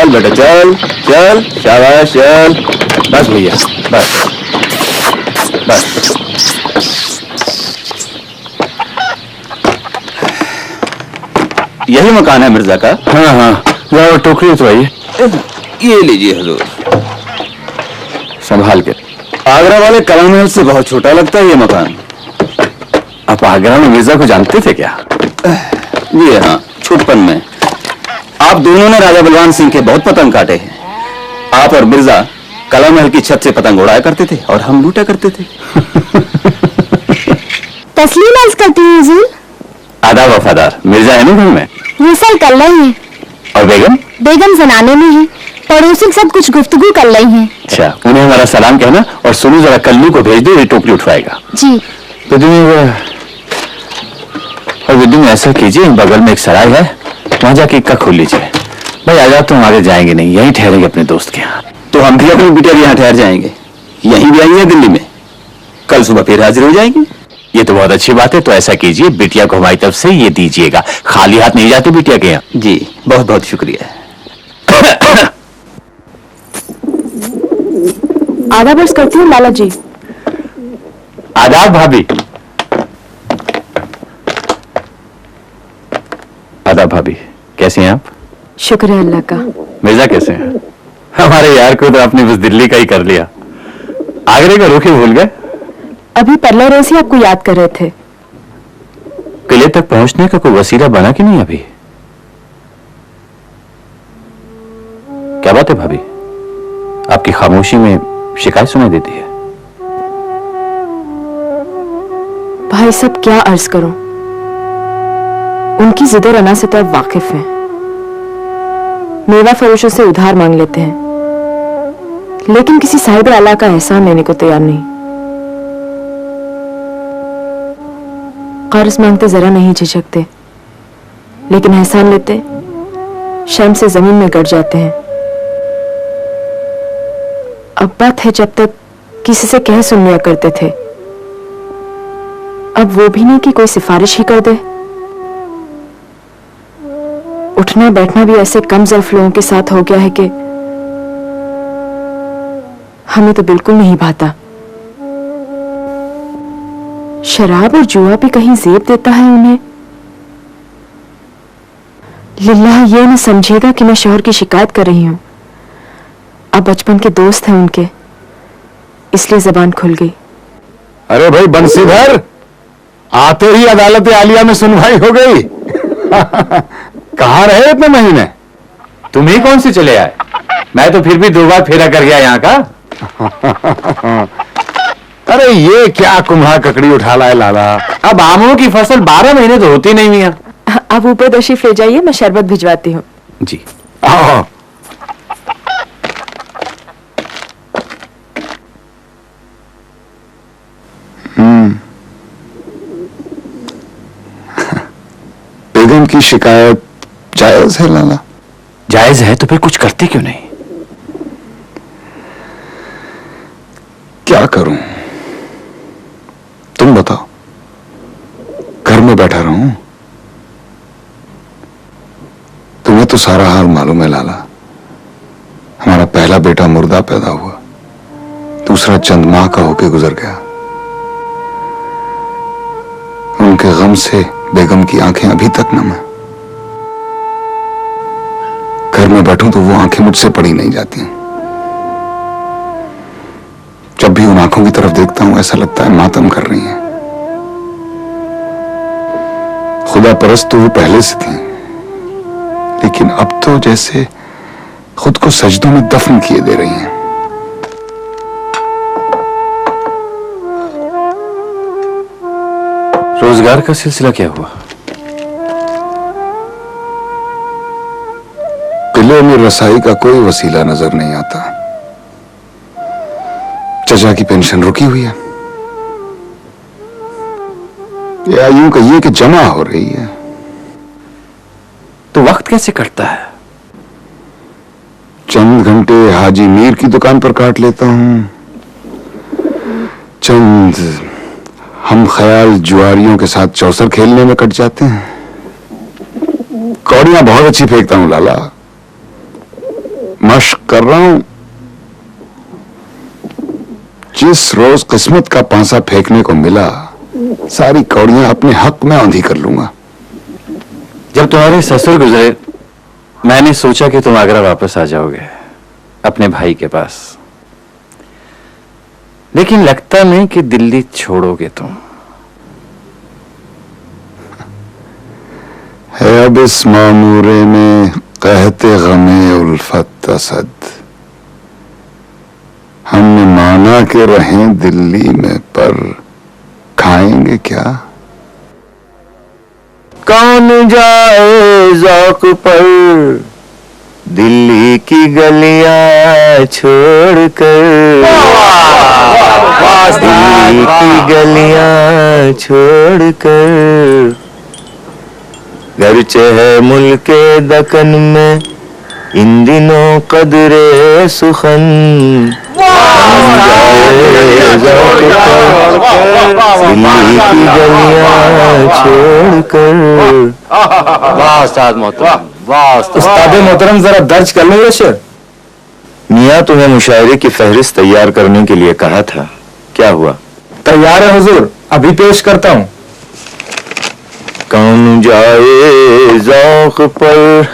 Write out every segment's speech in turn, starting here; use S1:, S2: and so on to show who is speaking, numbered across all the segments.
S1: चल बेटा चल चल, शाबाश चल। बस भैया बस बस। यही मकान है मिर्जा का?
S2: हाँ हाँ, जाओ टोकरी उतरवाइए।
S1: ये लीजिए हुजूर,
S2: संभाल के।
S1: आगरा वाले कला महल से बहुत छोटा लगता है ये मकान।
S2: आप आगरा में मिर्जा को जानते थे क्या?
S1: जी हाँ, छुटपन में। आप दोनों ने राजा बलवान सिंह के बहुत पतंग काटे हैं। आप और मिर्जा कला महल की छत से पतंग उड़ाया करते थे और हम लूटा करते थे।
S3: तस्लीम अर्ज करती हूँ हुजूर।
S2: आदाब वफादार। मिर्जा है ना घर में?
S3: वो सर कर रही हैं।
S2: और बेगम?
S3: बेगम जनाने में है, पड़ोसी के साथ कुछ गुफ्तगू कर रही हैं।
S2: अच्छा, उन्हें हमारा सलाम कहना और सुनो जरा कल्लू को भेज दो, ये टोकरी उठवाएगा।
S3: जी।
S2: तो और विद्युत ऐसा कीजिए, बगल में एक सराय है, वहां जाके इक्का खोल लीजिए। भाई आजाद तो हम आगे जाएंगे नहीं, यहीं ठहरेंगे अपने दोस्त के यहाँ।
S1: तो हम भी अपनी बिटिया यहाँ ठहर जाएंगे। यहीं भी आएंगे दिल्ली में, कल सुबह फिर हाजिर हो जाएंगे।
S2: ये तो बहुत अच्छी बात है। तो ऐसा कीजिए, बिटिया को हमारी तरफ से ये दीजिएगा, खाली हाथ नहीं जाते बिटिया के यहाँ।
S1: जी बहुत बहुत शुक्रिया।
S3: आधा बर्स करती हूँ लाला जी।
S2: आदाब भाभी। आदाब भाभी, कैसे हैं आप?
S3: शुक्र है अल्लाह का।
S2: मिर्जा कैसे हैं? हमारे यार को तो आपने बस दिल्ली का ही कर लिया, आगरे का रुख ही भूल गए।
S3: अभी पहले रोज ही आपको याद कर रहे थे।
S2: किले तक पहुंचने का कोई वसीला बना कि नहीं अभी? क्या बात है भाभी, आपकी खामोशी में शिकायत सुनाई देती है।
S3: भाई सब क्या अर्ज करूं, उनकी जिद और अना से तो आप वाकिफ हैं। मेवा फरोशों से उधार मांग लेते हैं, लेकिन किसी साहिब आला का एहसान लेने को तैयार नहीं। कर्ज मांगते जरा नहीं झिझकते, लेकिन एहसान लेते शर्म से जमीन में गड़ जाते हैं। अब बात है जब तक किसी से कह सुन लिया करते थे, अब वो भी नहीं कि कोई सिफारिश ही कर दे। उठना बैठना भी ऐसे कम ज़र्फ लोगों के साथ हो गया है कि हमें तो बिल्कुल नहीं भाता। शराब और जुआ भी कहीं जेब देता है उन्हें। लिल्लाह ये न समझेगा कि मैं शौहर की शिकायत कर रही हूं। अब बचपन के दोस्त हैं उनके, इसलिए जबान खुल गई।
S2: अरे भाई बंसीधर, आते ही अदालत आलिया में सुनवाई हो गई। कहाँ रहे इतने महीने? तुम ही कौन से चले आए? मैं तो फिर भी 2 बार फेरा कर गया यहाँ का। अरे ये क्या कुम्हा ककड़ी उठा लाए लाला। अब आमों की फसल 12 महीने तो होती नहीं मियां।
S3: अब ऊपर तशरीफ ले जाइए, मैं शरबत भिजवाती हूँ।
S2: जी आओ।
S4: बेगम की शिकायत जायज है लाला?
S2: जायज है तो फिर कुछ करते क्यों नहीं?
S4: क्या करूं, तुम बताओ। घर में बैठा रहूं? तुम्हें तो सारा हाल मालूम है लाला। हमारा पहला बेटा मुर्दा पैदा हुआ, दूसरा चंद माह का होके गुजर गया। उनके गम से बेगम की आंखें अभी तक नम है। घर में बैठूं तो वो आंखें मुझसे पड़ी नहीं जाती। जब भी उन आंखों की तरफ देखता हूं ऐसा लगता है मातम कर रही हैं। खुदा परस्त तो वो पहले से थी, लेकिन अब तो जैसे खुद को सजदों में दफन किए दे रही हैं।
S2: रोजगार का सिलसिला क्या हुआ?
S4: किले में रसाई का कोई वसीला नजर नहीं आता। चचा की पेंशन रुकी हुई है, या यूं कहिए कि जमा हो रही है।
S2: तो वक्त कैसे कटता है?
S4: चंद घंटे हाजी मीर की दुकान पर काट लेता हूं, चंद हम ख्याल जुआरियों के साथ चौसर खेलने में कट जाते हैं। कौड़ियां बहुत अच्छी फेंकता हूं लाला। मश्क कर रहा हूं। जिस रोज किस्मत का पांसा फेंकने को मिला, सारी कौड़ियां अपने हक में आंधी कर लूंगा।
S2: जब तुम्हारे ससुर गुजरे, मैंने सोचा कि तुम आगरा वापस आ जाओगे अपने भाई के पास, लेकिन लगता नहीं कि दिल्ली छोड़ोगे तुम।
S4: है अब इस मामूरे में कहते गमे उल्फत असद, हमने माना कि रहें दिल्ली में, पर खाएंगे क्या?
S2: कौन जाए ज़ौक़ पर दिल्ली की गलियां छोड़कर, दिल्ली की गलियां छोड़कर, गरचे है मुल्के दकन में इन दिनों कदरे सुखन, दिल्ली की गलियां छोड़कर। वाह उस्ताद मोहतरम, वाह उस्ताद मोहतरम, जरा दर्ज कर लो ये शेर। मियाँ तुम्हें मुशायरे की फहरिस्त तैयार करने के लिए कहा था, क्या हुआ?
S5: तैयार है हुजूर, अभी पेश करता हूँ।
S2: कौन जाए ज़ौक़ पर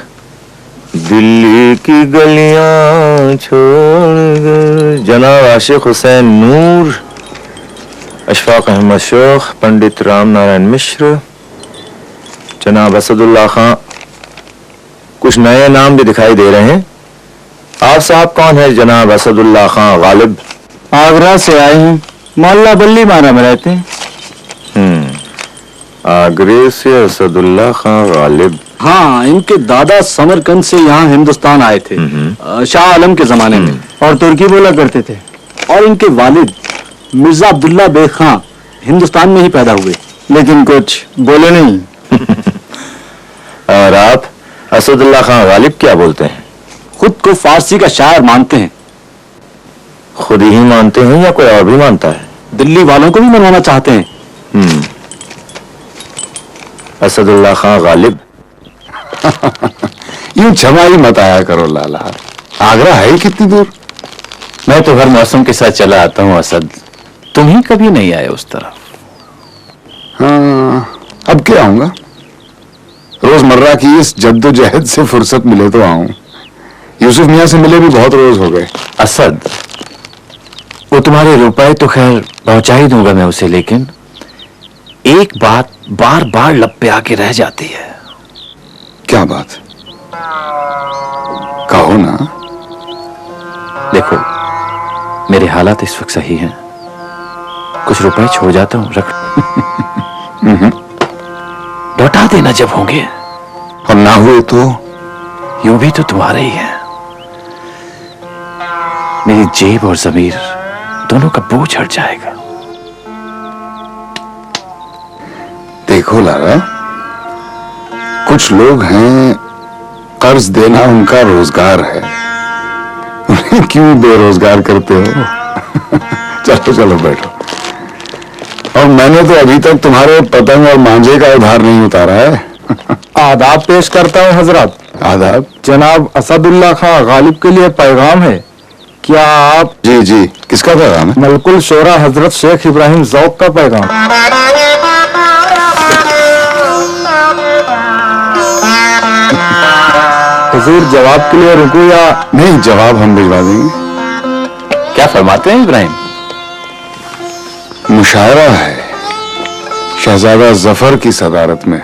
S2: दिल्ली की गलियां छोड़कर। जनाब आशिक हुसैन नूर, अशफाक अहमद शेख, पंडित राम नारायण मिश्र, जनाब असदुल्ला खां। कुछ नए नाम भी दिखाई दे रहे हैं। आप साहब कौन है? जनाब असदुल्ला खां गालिब,
S5: आगरा से आए हैं, मोहल्ला बल्ली मारा में रहते हैं।
S2: आगरे से असदुल्ला खां गालिब।
S5: हाँ, इनके दादा समरकंद से यहाँ हिंदुस्तान आए थे शाह आलम के जमाने में, और तुर्की बोला करते थे। और इनके वालिद मिर्जा अब्दुल्ला बेग खां हिंदुस्तान में ही पैदा हुए, लेकिन कुछ बोले नहीं।
S2: और आप असदुल्ला खां गालिब क्या बोलते हैं?
S5: खुद को फारसी का शायर मानते हैं।
S2: खुद ही मानते हैं या कोई और भी मानता है?
S5: दिल्ली वालों को भी मनवाना चाहते हैं।
S2: असदुल्ला खां गालिब।
S4: यूं छमाई मत आया करो लाला, आगरा है ही कितनी दूर।
S2: मैं तो हर मौसम के साथ चला आता हूँ असद, तुम ही कभी नहीं आए उस तरफ।
S4: हाँ, अब क्या आऊंगा? रोजमर्रा की इस जद्दोजहद से फुर्सत मिले तो आऊं। यूसुफ मियाँ से मिले भी बहुत रोज हो गए।
S2: असद, वो तुम्हारे रुपए तो खैर पहुंचा ही दूंगा मैं उसे, लेकिन एक बात बार बार लब पे आके रह जाती है।
S4: क्या बात? कहो ना।
S2: देखो, मेरे हालात इस वक्त सही हैं, कुछ रुपए छोड़ जाता हूं, रख लौटा देना जब होंगे।
S4: और ना हुए तो?
S2: यूं भी तो तुम्हारे ही हैं। मेरी जेब और जमीर दोनों का बोझ हट जाएगा।
S4: देखो लाला, कुछ लोग हैं कर्ज देना उनका रोजगार है, उन्हें क्यों बेरोजगार करते हो? चलो चलो बैठो। और मैंने तो अभी तक तुम्हारे पतंग और मांझे का उधार नहीं उतारा है।
S5: आदाब पेश करता हूँ हजरत।
S4: आदाब।
S5: जनाब असदुल्ला खां गालिब के लिए पैगाम है। क्या आप?
S4: जी जी, किसका पैगाम है?
S5: मलकुल शोरा हजरत शेख इब्राहिम ज़ौक़ का पैगाम। हुजूर जवाब के लिए रुकूं या?
S4: नहीं, जवाब हम भिजवा देंगे।
S2: क्या फरमाते हैं इब्राहिम?
S4: मुशायरा है शहजादा जफर की सदारत में।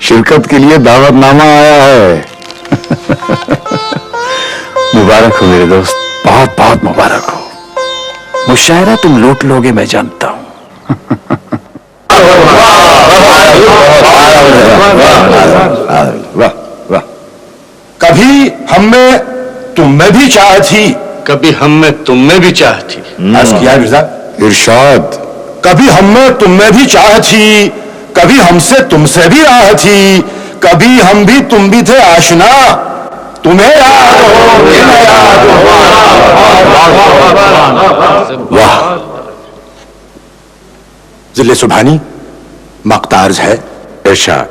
S4: शिरकत के लिए दावतनामा आया है।
S2: मुबारक हो मेरे दोस्त, बहुत बहुत मुबारक हो। मुशायरा तुम लूट लोगे, मैं जानता हूं।
S4: वाह वाह।
S6: कभी हम में तुम में भी चाह थी,
S7: कभी हम में तुम में भी चाह थी।
S6: अर्ज किया मिर्जा।
S4: इरशाद।
S6: कभी हम में तुम में भी चाह थी, कभी हमसे तुमसे भी राह थी, कभी हम भी तुम भी थे आशना, तुम्हें याद हो कि न याद हो। वाह। जिले सुभानी मक्तार्ज है इरशाद,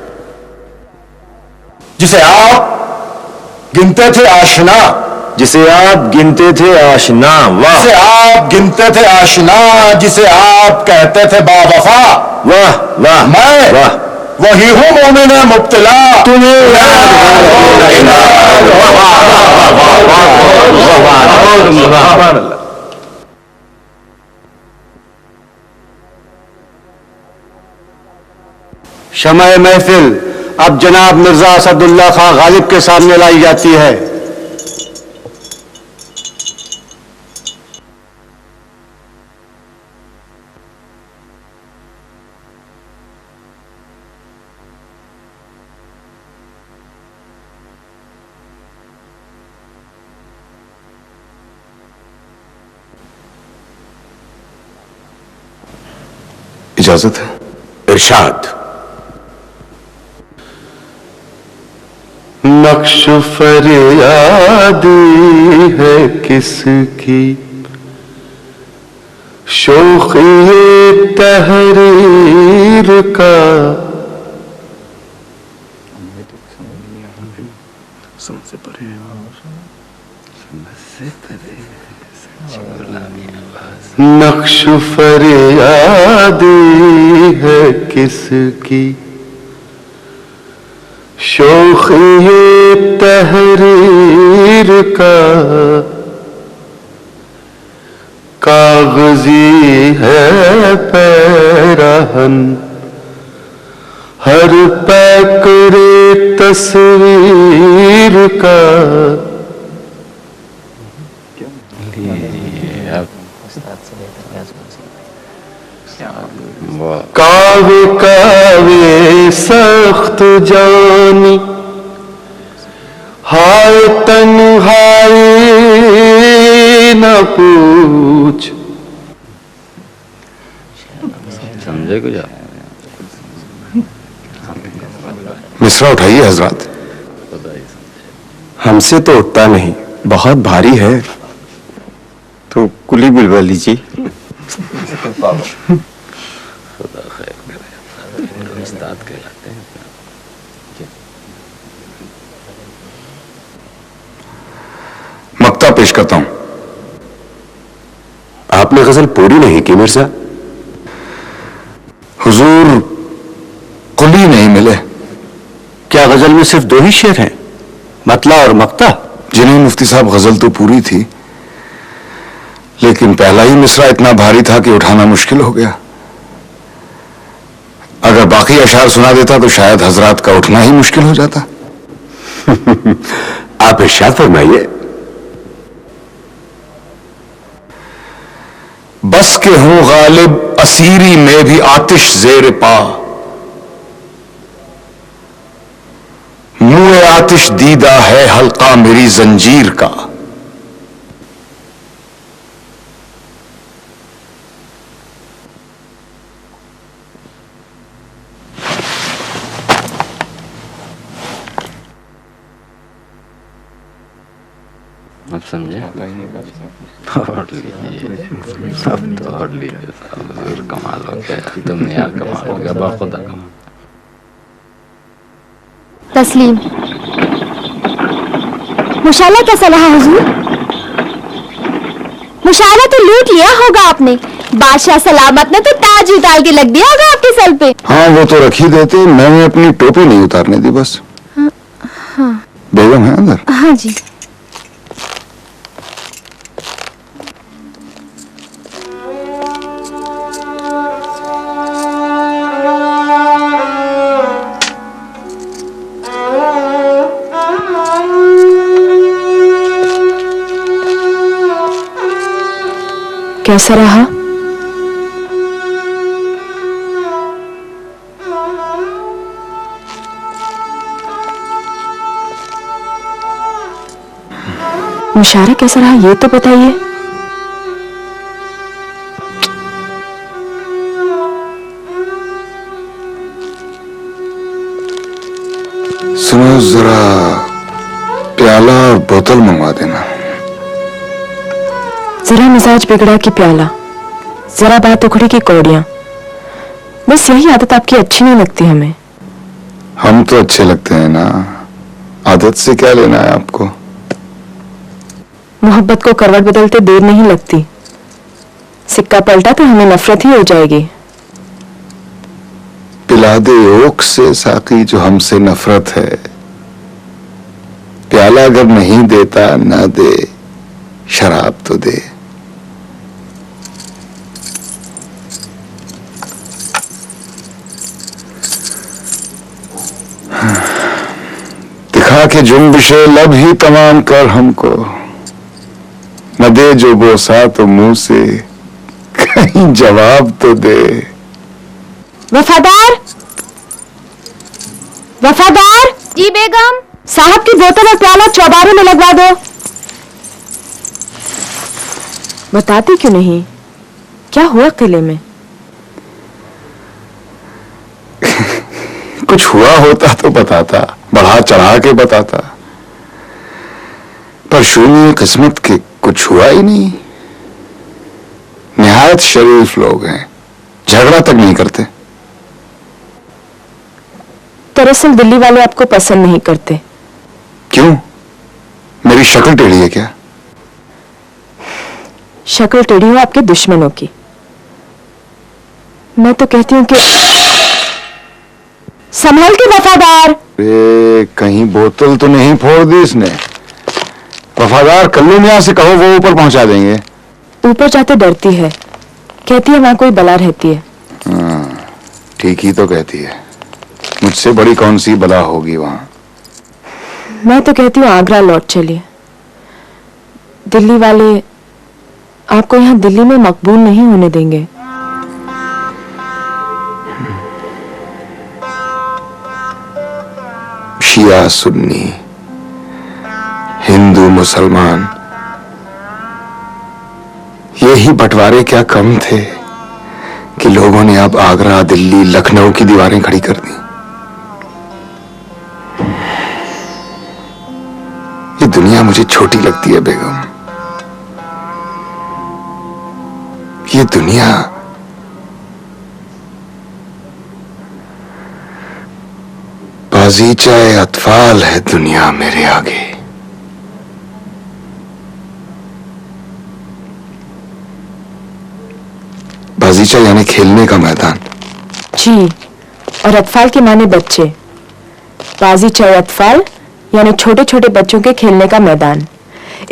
S6: जिसे आप गिनते थे आशिना,
S2: जिसे आप गिनते थे आशना, वाह
S6: जिसे आप गिनते थे आशिना, जिसे आप कहते थे बावफा,
S2: वाह वाह
S6: मैं
S2: वाह।
S6: वही हूँ मोमिन मुब्तला,
S5: शमए महफिल अब जनाब मिर्जा असदुल्ला खां गालिब के सामने लाई जाती है।
S4: इजाजत है?
S6: इरशाद।
S8: नक्श फरियादी है किसकी, शोखी तहरीर का, नक्श फरियादी है किसकी, शोखी तहरीर का, कागजी है पैराहन हर पैकरे तस्वीर का, कावे कावे सख्त जानी, हाय तन्हाई न पूछ,
S2: समझे कुछ आप?
S4: मिसरा उठाइए हजरत।
S5: हमसे तो उठता नहीं, बहुत भारी है। तो कुली बुलवा लीजिए।
S2: खुदा खैर करे, उस्ताद कहलाते हैं।
S4: मक्ता पेश करता हूं।
S6: आपने गजल पूरी नहीं की मिर्जा।
S4: हुजूर कुली नहीं मिले।
S5: क्या गजल में सिर्फ दो ही शेर हैं, मतला और मक्ता?
S4: जिन्हें मुफ्ती साहब गजल तो पूरी थी, लेकिन पहला ही मिसरा इतना भारी था कि उठाना मुश्किल हो गया। अगर बाकी अशार सुना देता तो शायद हजरात का उठना ही मुश्किल हो जाता।
S6: आप इरशाद फरमाइए।
S4: बस के हूं गालिब असीरी में भी आतिश जेर पा, मुए आतिश दीदा है हल्का मेरी जंजीर का।
S2: आप समझे? और लीजिए, अब तो और लीजिए साहब, कमाल हो गया। तुमने यार कमाल हो गया, बाखुदा कमाल।
S9: तस्लीम। मुशाला क्या सलाह हुजूर? मुशाला तो लूट लिया होगा आपने। बादशाह सलामत ने तो ताज उतार के लग दिया होगा आपके सर पे।
S4: हाँ वो तो रख ही देते, मैंने अपनी टोपी नहीं उतारने दी बस।
S9: हाँ।
S4: बेगम है अंदर?
S9: हाँ जी।
S3: कैसा रहा? मुशायरा कैसा रहा ये तो बताइए।
S4: सुनो जरा प्याला और बोतल मंगवा देना।
S3: जरा मिजाज बिगड़ा की प्याला, जरा बात उखड़ी की कौड़ियां। बस यही आदत आपकी अच्छी नहीं लगती हमें।
S4: हम तो अच्छे लगते हैं ना, आदत से क्या लेना है आपको?
S3: मोहब्बत को करवट बदलते देर नहीं लगती। सिक्का पलटा तो हमें नफरत ही हो जाएगी।
S4: पिला दे ओक से साकी जो हमसे नफरत है, प्याला अगर नहीं देता ना दे, शराब तो दे। दिखा के जुम्बिशे लब ही तमाम कर हमको, न दे जो बोसा तो मुंह से कहीं जवाब तो दे।
S3: वफादार, वफादार।
S9: जी बेगम।
S3: साहब की बोतल और प्याला चौबारे में लगवा दो। बताती क्यों नहीं? क्या हुआ किले में?
S4: कुछ हुआ होता तो बताता, बढ़ा चढ़ा के बताता, पर शून्य किस्मत के कुछ हुआ ही नहीं। निहायत शरीफ लोग हैं, झगड़ा तक नहीं करते।
S3: दरअसल दिल्ली वाले आपको पसंद नहीं करते।
S4: क्यों? मेरी शक्ल टेढ़ी है क्या?
S3: शक्ल टेढ़ी हो आपके दुश्मनों की। मैं तो कहती हूँ कि संभल के वफादार।
S4: कहीं बोतल तो नहीं फोड़ दी इसने? वफादार कल्लू मियां से कहो, वो ऊपर पहुंचा देंगे।
S3: ऊपर जाते डरती है, कहती है वहां कोई बला रहती है।
S4: ठीक ही तो कहती है, मुझसे बड़ी कौन सी बला होगी वहां।
S3: मैं तो कहती हूँ आगरा लौट चलिए। दिल्ली वाले आपको यहाँ दिल्ली में मकबूल नहीं होने देंगे।
S4: शिया सुन्नी, हिंदू मुसलमान, यही बंटवारे क्या कम थे कि लोगों ने अब आगरा, दिल्ली, लखनऊ की दीवारें खड़ी कर दी। ये दुनिया मुझे छोटी लगती है बेगम। ये दुनिया बाजीचाए अतफाल है दुनिया मेरे आगे। बाजीचा यानी खेलने का मैदान।
S3: जी, और अतफाल के माने बच्चे। बाजीचाए अतफाल यानी छोटे छोटे बच्चों के खेलने का मैदान।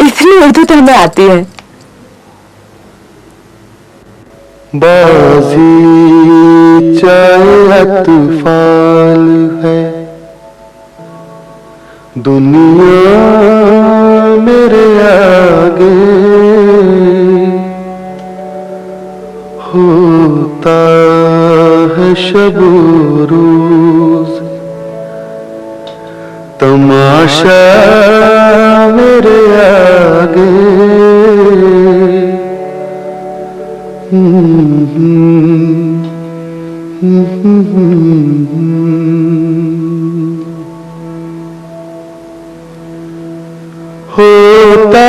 S3: इतनी उर्दू तो हमें आती है।
S8: बाजी चाहे अतफाल है, दुनिया मेरे आगे। होता है शब रोज तमाशा मेरे आगे। होता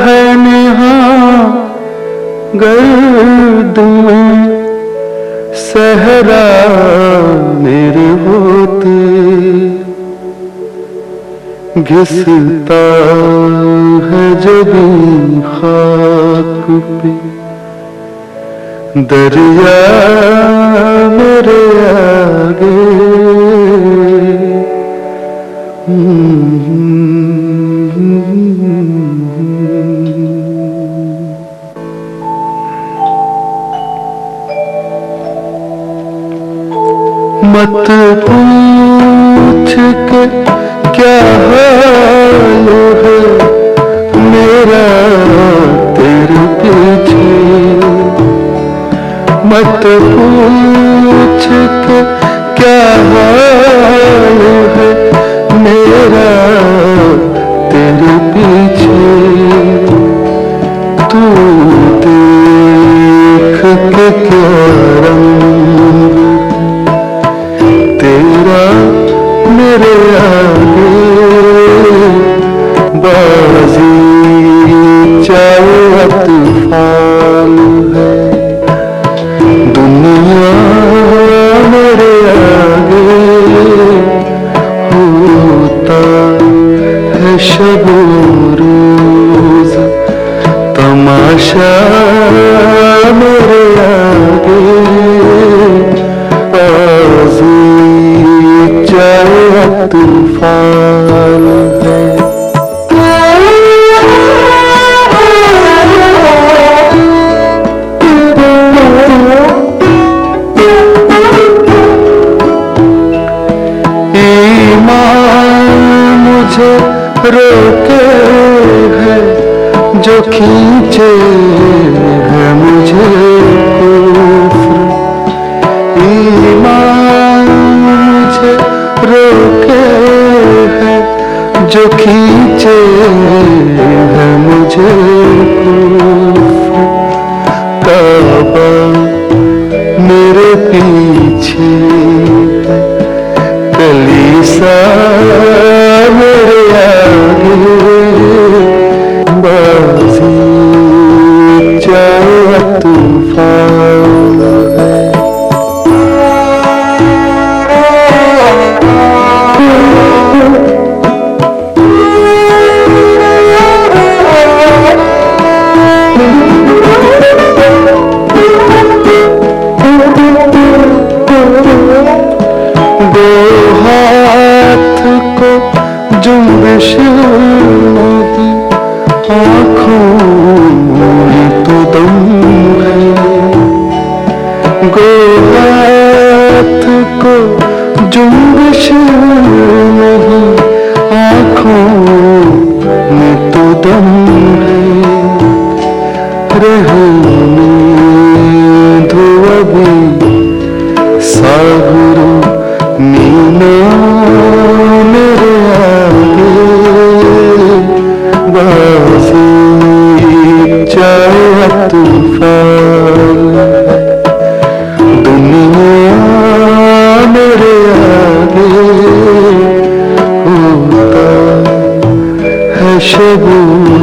S8: है निहां गर्द में सहरा मेरे होते, घिसता है जबी खाक पे दरिया मेरे आगे। मत पूछ के क्या हाल है मेरा तेरे पीछे। मत पूछ के क्या हाल है मेरा तेरे पीछे। तू देख के क्या रंग तूफान है। ईमान मुझे रोके है जो खींचे है मुझे कुफ्र। ईमान मुझे रोके है जो खींचे है मुझे कुफ्र। काबा मेरे पीछे है, कलीसा मेरे आगे, बाजी चाहे तूफान है। दो हाथ को जुम्बिश नहीं, आँखों में तो दम है। दो हाथ को जुम्बिश नहीं, आँखों में तो दम है। रहने दो अभी सागरो मीना मेरे आगे, बाजी चाहे तूफान है। दुनिया मेरे आगे होता है शबूर।